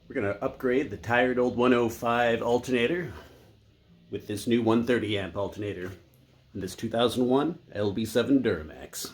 We're going to upgrade the tired old 105 alternator with this new 130 amp alternator in this 2001 LB7 Duramax.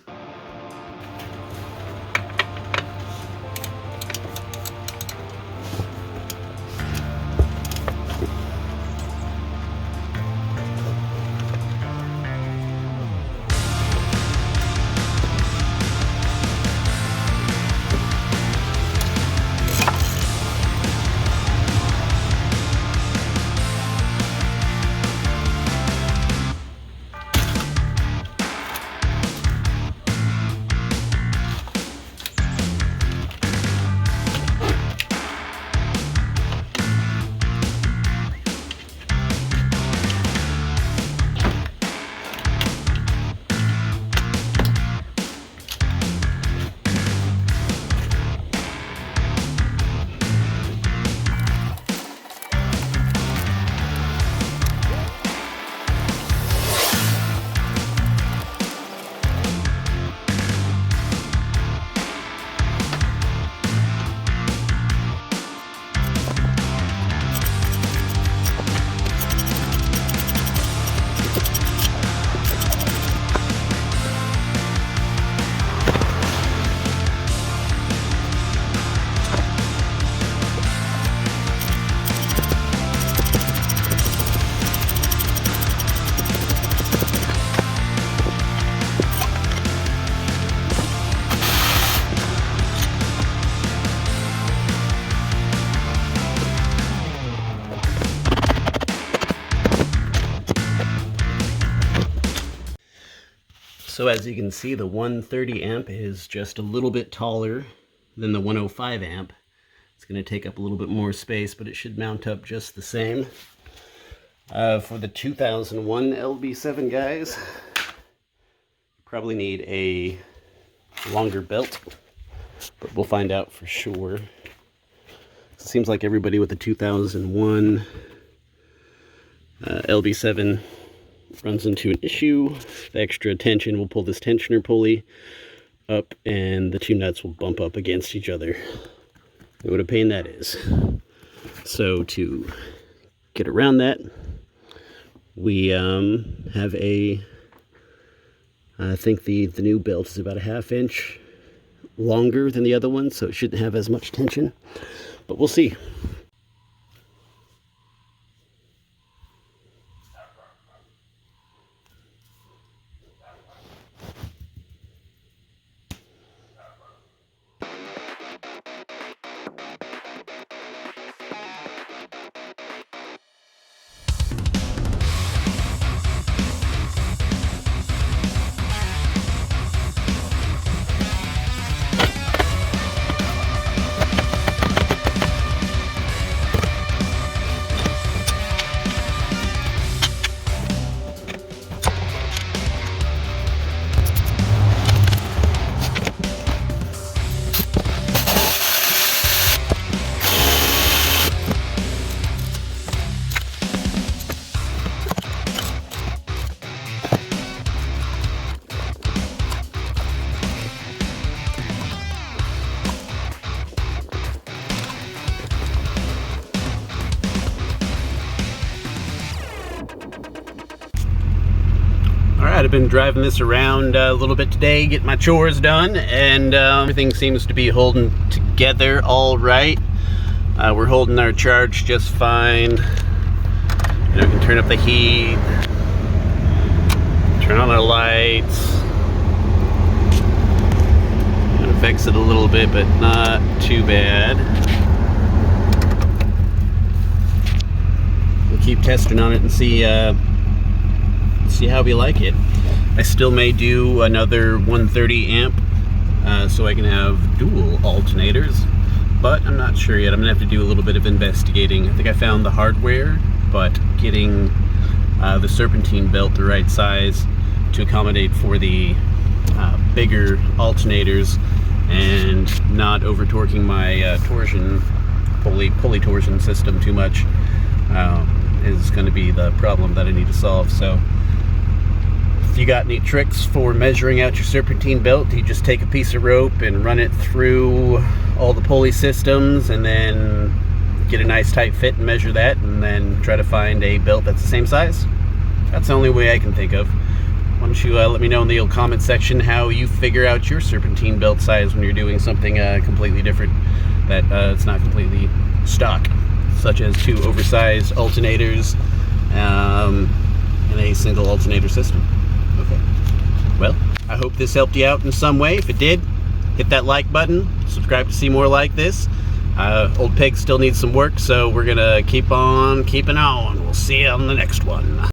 So as you can see, the 130 amp is just a little bit taller than the 105 amp. It's going to take up a little bit more space, but it should mount up just the same. For the 2001 LB7 guys, you probably need a longer belt, but we'll find out for sure. It seems like everybody with the 2001 LB7 runs into an issue. The extra tension will pull this tensioner pulley up and the two nuts will bump up against each other. What a pain that is. So to get around that, we have I think the new belt is about a ½ inch longer than the other one, so it shouldn't have as much tension, but we'll see. I've been driving this around a little bit today, getting my chores done, and everything seems to be holding together all right. We're holding our charge just fine. We can turn up the heat, turn on our lights. It affects it a little bit, but not too bad. We'll keep testing on it and see how we like it. I still may do another 130 amp so I can have dual alternators, but I'm not sure yet. I'm gonna have to do a little bit of investigating. I think I found the hardware, but getting the serpentine belt the right size to accommodate for the bigger alternators and not over torquing my pulley torsion system too much is going to be the problem that I need to solve. So if you got any tricks for measuring out your serpentine belt, you just take a piece of rope and run it through all the pulley systems and then get a nice tight fit and measure that, and then try to find a belt that's the same size. That's the only way I can think of. Why don't you let me know in the comment section how you figure out your serpentine belt size when you're doing something completely different, that it's not completely stock, such as 2 oversized alternators in a single alternator system. Okay. Well, I hope this helped you out in some way. If it did, hit that like button, subscribe to see more like this. Old Peg still needs some work, so we're gonna keep on keeping on. We'll see you on the next one.